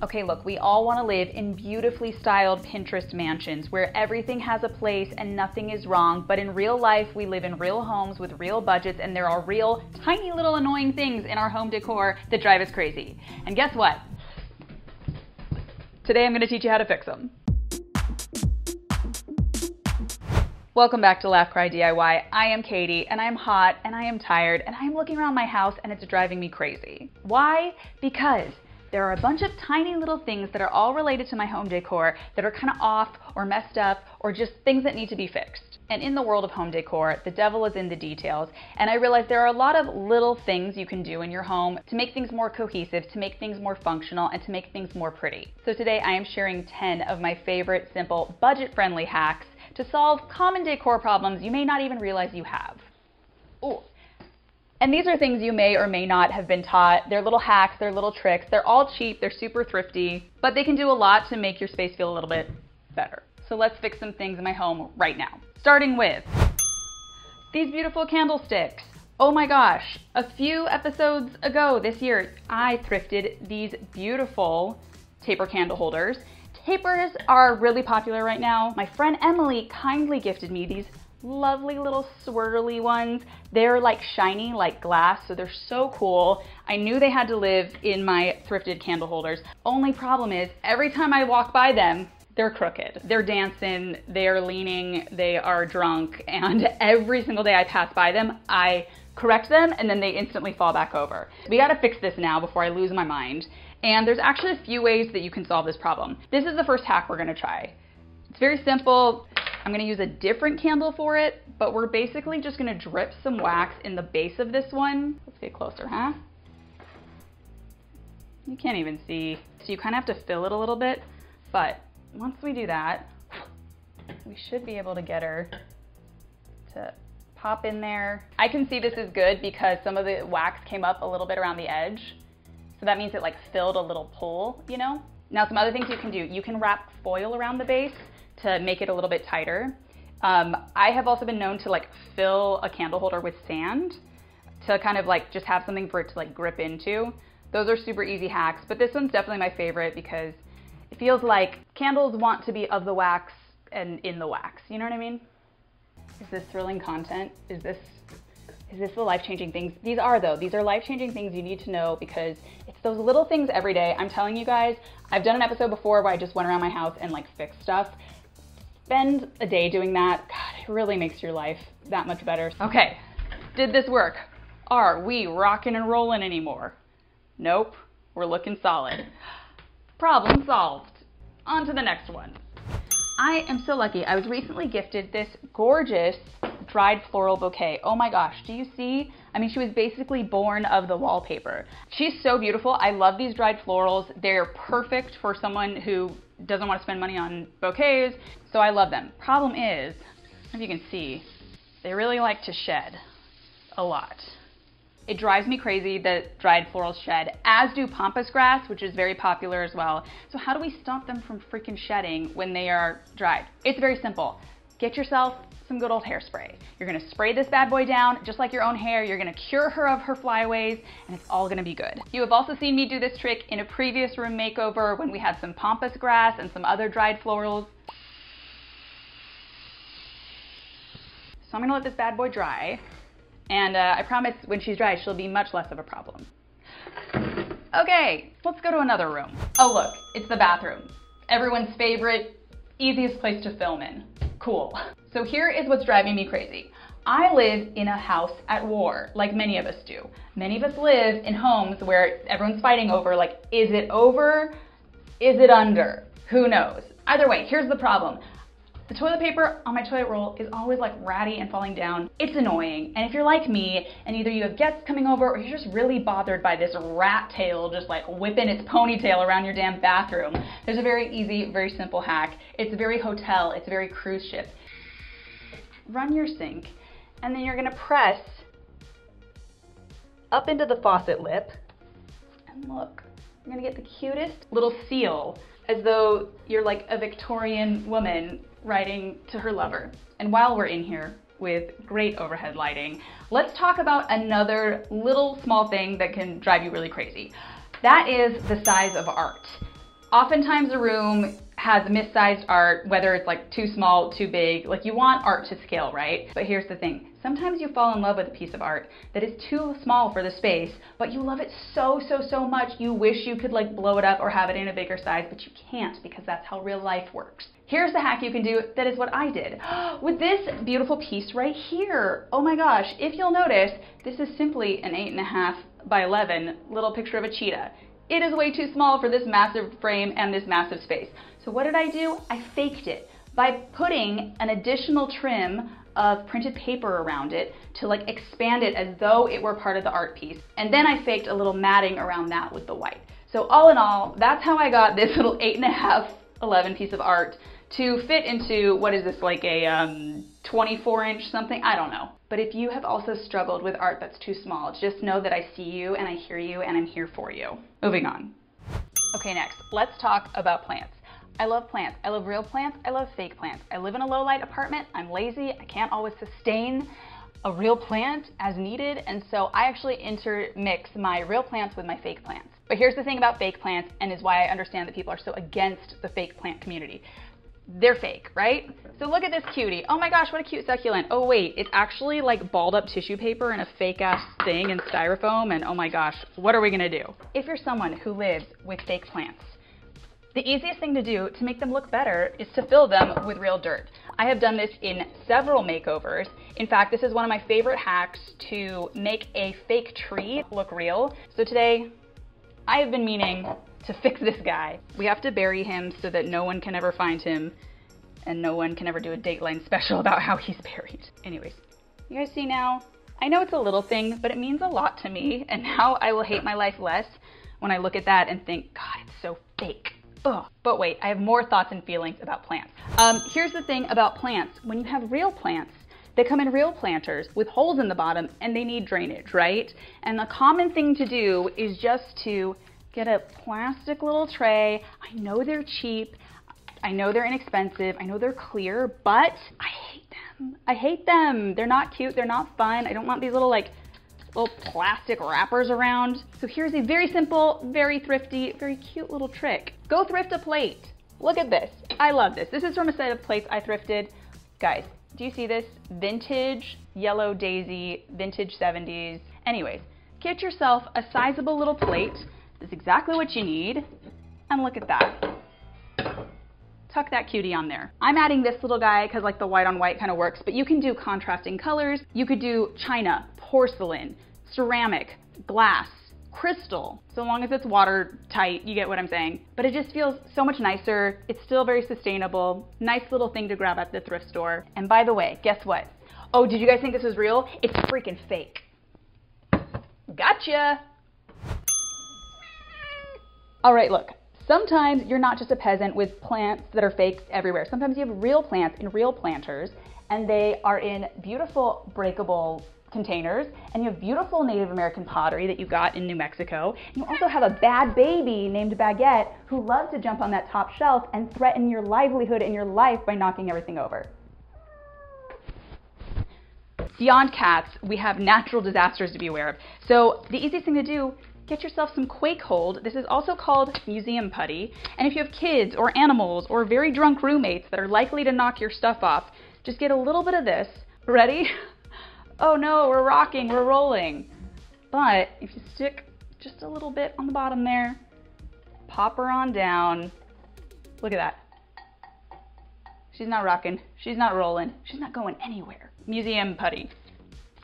Okay, look, we all want to live in beautifully styled Pinterest mansions where everything has a place and nothing is wrong, but in real life, we live in real homes with real budgets and there are real tiny little annoying things in our home decor that drive us crazy. And guess what? Today I'm going to teach you how to fix them. Welcome back to Laugh Cry DIY. I am Katie and I'm hot and I am tired and I'm looking around my house and it's driving me crazy. Why? Because there are a bunch of tiny little things that are all related to my home decor that are kind of off or messed up or just things that need to be fixed. And in the world of home decor, the devil is in the details. And I realize there are a lot of little things you can do in your home to make things more cohesive, to make things more functional, and to make things more pretty. So today I am sharing 10 of my favorite simple budget-friendly hacks to solve common decor problems you may not even realize you have. Ooh. And these are things you may or may not have been taught. They're little hacks, they're little tricks. They're all cheap, they're super thrifty, but they can do a lot to make your space feel a little bit better. So let's fix some things in my home right now. Starting with these beautiful candlesticks. Oh my gosh, a few episodes ago this year, I thrifted these beautiful taper candle holders. Tapers are really popular right now. My friend Emily kindly gifted me these lovely little swirly ones. They're like shiny like glass, so they're so cool. I knew they had to live in my thrifted candle holders. Only problem is every time I walk by them, they're crooked. They're dancing, they're leaning, they are drunk, and every single day I pass by them, I correct them and then they instantly fall back over. We gotta fix this now before I lose my mind. And there's actually a few ways that you can solve this problem. This is the first hack we're gonna try. It's very simple. I'm gonna use a different candle for it, but we're basically just gonna drip some wax in the base of this one. Let's get closer, huh? You can't even see. So you kind of have to fill it a little bit, but once we do that, we should be able to get her to pop in there. I can see this is good because some of the wax came up a little bit around the edge. So that means it like filled a little pull, you know? Now some other things you can do. You can wrap foil around the base to make it a little bit tighter. I have also been known to like fill a candle holder with sand to kind of like just have something for it to like grip into. Those are super easy hacks, but this one's definitely my favorite because it feels like candles want to be of the wax and in the wax. You know what I mean? Is this thrilling content? Is this the life-changing things? These are though. These are life-changing things you need to know because it's those little things every day. I'm telling you guys, I've done an episode before where I just went around my house and like fixed stuff. Spend a day doing that. God, it really makes your life that much better. Okay, did this work? Are we rocking and rolling anymore? Nope, we're looking solid. Problem solved. On to the next one. I am so lucky. I was recently gifted this gorgeous dried floral bouquet. Oh my gosh, do you see? I mean, she was basically born of the wallpaper. She's so beautiful. I love these dried florals. They're perfect for someone who doesn't want to spend money on bouquets, so I love them. Problem is, as you can see, they really like to shed a lot. It drives me crazy that dried florals shed, as do pampas grass, which is very popular as well. So how do we stop them from freaking shedding when they are dried? It's very simple. Get yourself some good old hairspray. You're gonna spray this bad boy down, just like your own hair. You're gonna cure her of her flyaways, and it's all gonna be good. You have also seen me do this trick in a previous room makeover when we had some pampas grass and some other dried florals. So I'm gonna let this bad boy dry, and I promise when she's dry, she'll be much less of a problem. Okay, let's go to another room. Oh look, it's the bathroom. Everyone's favorite, easiest place to film in. Cool. So here is what's driving me crazy. I live in a house at war, like many of us do. Many of us live in homes where everyone's fighting over, like, is it over? Is it under? Who knows? Either way, here's the problem. The toilet paper on my toilet roll is always like ratty and falling down. It's annoying. And if you're like me, and either you have guests coming over or you're just really bothered by this rat tail just like whipping its ponytail around your damn bathroom, there's a very easy, very simple hack. It's very hotel, it's very cruise ship. Run your sink, and then you're gonna press up into the faucet lip, and look, you're gonna get the cutest little seal, as though you're like a Victorian woman writing to her lover. And while we're in here with great overhead lighting, let's talk about another little small thing that can drive you really crazy. That is the size of art. Oftentimes a room has missized art, whether it's like too small, too big, like you want art to scale, right? But here's the thing. Sometimes you fall in love with a piece of art that is too small for the space, but you love it so much you wish you could like blow it up or have it in a bigger size, but you can't because that's how real life works. Here's the hack you can do that is what I did with this beautiful piece right here. Oh my gosh, if you'll notice, this is simply an 8.5 by 11 little picture of a cheetah. It is way too small for this massive frame and this massive space. So what did I do? I faked it by putting an additional trim of printed paper around it to like expand it as though it were part of the art piece. And then I faked a little matting around that with the white. So all in all, that's how I got this little 8.5, 11 piece of art to fit into, what is this, like a 24-inch something? I don't know. But if you have also struggled with art that's too small, just know that I see you and I hear you and I'm here for you. Moving on. Okay, next, let's talk about plants. I love plants. I love real plants. I love fake plants. I live in a low-light apartment. I'm lazy. I can't always sustain a real plant as needed, and so I actually intermix my real plants with my fake plants. But here's the thing about fake plants, and is why I understand that people are so against the fake plant community. They're fake, right? So look at this cutie. Oh my gosh, what a cute succulent. Oh wait, it's actually like balled up tissue paper in a fake ass thing and styrofoam, and oh my gosh, what are we gonna do? If you're someone who lives with fake plants, the easiest thing to do to make them look better is to fill them with real dirt. I have done this in several makeovers. In fact, this is one of my favorite hacks to make a fake tree look real. So today, I have been meaning to fix this guy. We have to bury him so that no one can ever find him and no one can ever do a Dateline special about how he's buried. Anyways, you guys see now? I know it's a little thing, but it means a lot to me, and now I will hate my life less when I look at that and think, God, it's so fake. Ugh. But wait, I have more thoughts and feelings about plants. Here's the thing about plants. When you have real plants, they come in real planters with holes in the bottom and they need drainage, right? And the common thing to do is just to get a plastic little tray. I know they're cheap. I know they're inexpensive. I know they're clear, but I hate them. I hate them. They're not cute. They're not fun. I don't want these little plastic wrappers around. So here's a very simple, very thrifty, very cute little trick. Go thrift a plate. Look at this. I love this. This is from a set of plates I thrifted. Guys, do you see this? Vintage yellow daisy, vintage 70s. Anyways, get yourself a sizable little plate. That's exactly what you need. And look at that. Tuck that cutie on there. I'm adding this little guy because like the white on white kind of works, but you can do contrasting colors. You could do china, porcelain, ceramic, glass, crystal, so long as it's watertight, you get what I'm saying. But it just feels so much nicer. It's still very sustainable. Nice little thing to grab at the thrift store. And by the way, guess what? Oh, did you guys think this was real? It's freaking fake. Gotcha. All right, look. Sometimes you're not just a peasant with plants that are fakes everywhere. Sometimes you have real plants in real planters, and they are in beautiful breakable containers, and you have beautiful Native American pottery that you got in New Mexico. And you also have a bad baby named Baguette who loves to jump on that top shelf and threaten your livelihood and your life by knocking everything over. Beyond cats, we have natural disasters to be aware of. So the easiest thing to do, get yourself some quake hold. This is also called museum putty. And if you have kids or animals or very drunk roommates that are likely to knock your stuff off, just get a little bit of this. Ready? Oh no, we're rocking, we're rolling. But if you stick just a little bit on the bottom there, pop her on down. Look at that. She's not rocking, she's not rolling, she's not going anywhere. Museum putty.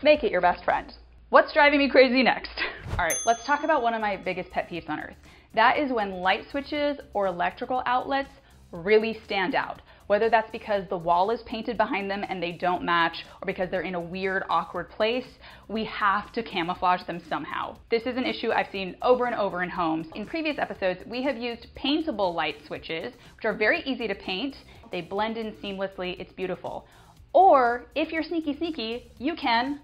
Make it your best friend. What's driving me crazy next? All right, let's talk about one of my biggest pet peeves on earth. That is when light switches or electrical outlets really stand out. Whether that's because the wall is painted behind them and they don't match, or because they're in a weird, awkward place, we have to camouflage them somehow. This is an issue I've seen over and over in homes. In previous episodes, we have used paintable light switches, which are very easy to paint. They blend in seamlessly, it's beautiful. Or if you're sneaky, you can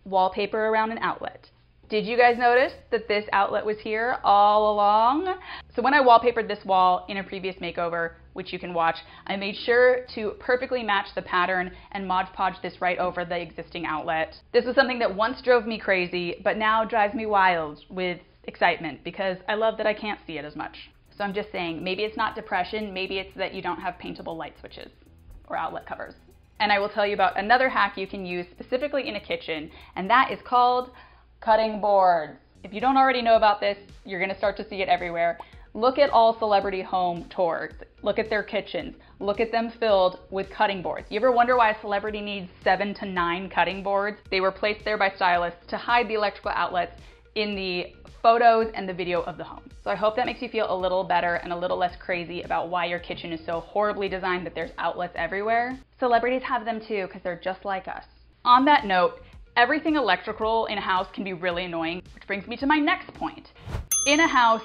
wallpaper around an outlet. Did you guys notice that this outlet was here all along? So when I wallpapered this wall in a previous makeover, which you can watch, I made sure to perfectly match the pattern and Mod Podge this right over the existing outlet. This was something that once drove me crazy, but now drives me wild with excitement because I love that I can't see it as much. So I'm just saying, maybe it's not depression, maybe it's that you don't have paintable light switches or outlet covers. And I will tell you about another hack you can use specifically in a kitchen, and that is called cutting boards. If you don't already know about this, you're gonna start to see it everywhere. Look at all celebrity home tours. Look at their kitchens. Look at them filled with cutting boards. You ever wonder why a celebrity needs 7 to 9 cutting boards? They were placed there by stylists to hide the electrical outlets in the photos and the video of the home. So I hope that makes you feel a little better and a little less crazy about why your kitchen is so horribly designed that there's outlets everywhere. Celebrities have them too, because they're just like us. On that note, everything electrical in a house can be really annoying, which brings me to my next point. In a house,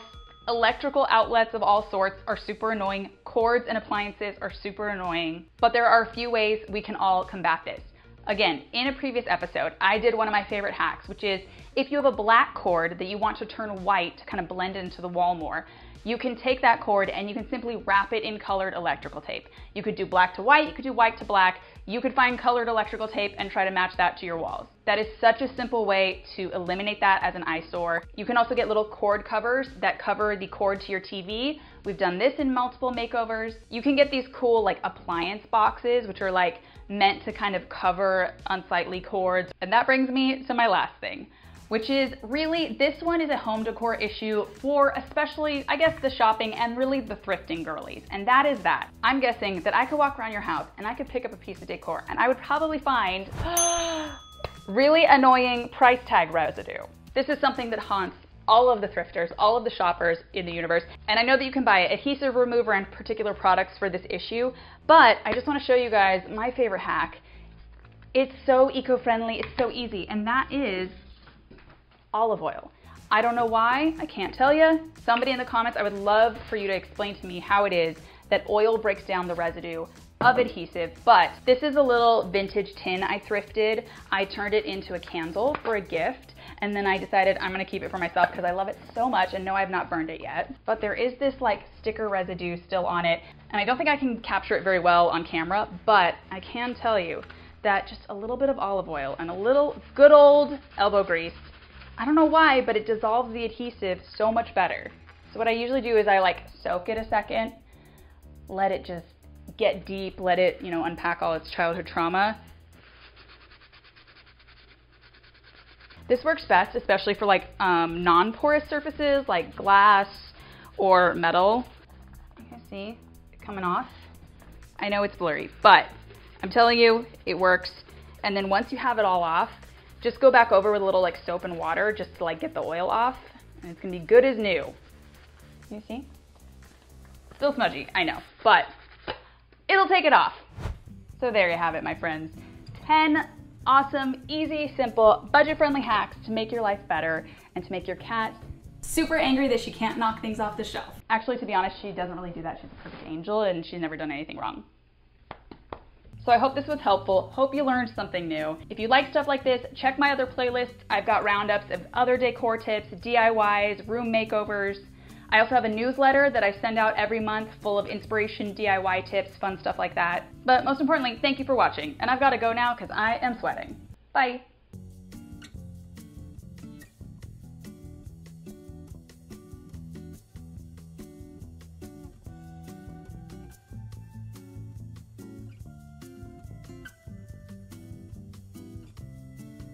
electrical outlets of all sorts are super annoying. Cords and appliances are super annoying, but there are a few ways we can all combat this. Again, in a previous episode, I did one of my favorite hacks, which is if you have a black cord that you want to turn white to kind of blend into the wall more, you can take that cord and you can simply wrap it in colored electrical tape. You could do black to white, you could do white to black, you could find colored electrical tape and try to match that to your walls. That is such a simple way to eliminate that as an eyesore. You can also get little cord covers that cover the cord to your TV. We've done this in multiple makeovers. You can get these cool like appliance boxes, which are like meant to kind of cover unsightly cords. And that brings me to my last thing, which is really, this one is a home decor issue for especially, I guess, the shopping and really the thrifting girlies. And that is that. I'm guessing that I could walk around your house and I could pick up a piece of decor and I would probably find really annoying price tag residue. This is something that haunts all of the thrifters, all of the shoppers in the universe. And I know that you can buy adhesive remover and particular products for this issue, but I just want to show you guys my favorite hack. It's so eco-friendly, it's so easy, and that is olive oil. I don't know why, I can't tell you. Somebody in the comments, I would love for you to explain to me how it is that oil breaks down the residue of adhesive, but this is a little vintage tin I thrifted. I turned it into a candle for a gift, and then I decided I'm gonna keep it for myself because I love it so much, and no, I've not burned it yet. But there is this like sticker residue still on it, and I don't think I can capture it very well on camera, but I can tell you that just a little bit of olive oil and a little good old elbow grease, I don't know why, but it dissolves the adhesive so much better. So what I usually do is I like soak it a second, let it just get deep, let it, you know, unpack all its childhood trauma. This works best, especially for like non-porous surfaces like glass or metal. You can see it coming off. I know it's blurry, but I'm telling you, it works. And then once you have it all off, just go back over with a little like soap and water just to like get the oil off, and it's gonna be good as new. You see? Still smudgy, I know, but it'll take it off. So there you have it, my friends. 10 awesome, easy, simple, budget-friendly hacks to make your life better and to make your cat super angry that she can't knock things off the shelf. Actually, to be honest, she doesn't really do that. She's a perfect angel and she's never done anything wrong. So I hope this was helpful. Hope you learned something new. If you like stuff like this, check my other playlists. I've got roundups of other decor tips, DIYs, room makeovers. I also have a newsletter that I send out every month full of inspiration, DIY tips, fun stuff like that. But most importantly, thank you for watching. And I've got to go now because I am sweating. Bye.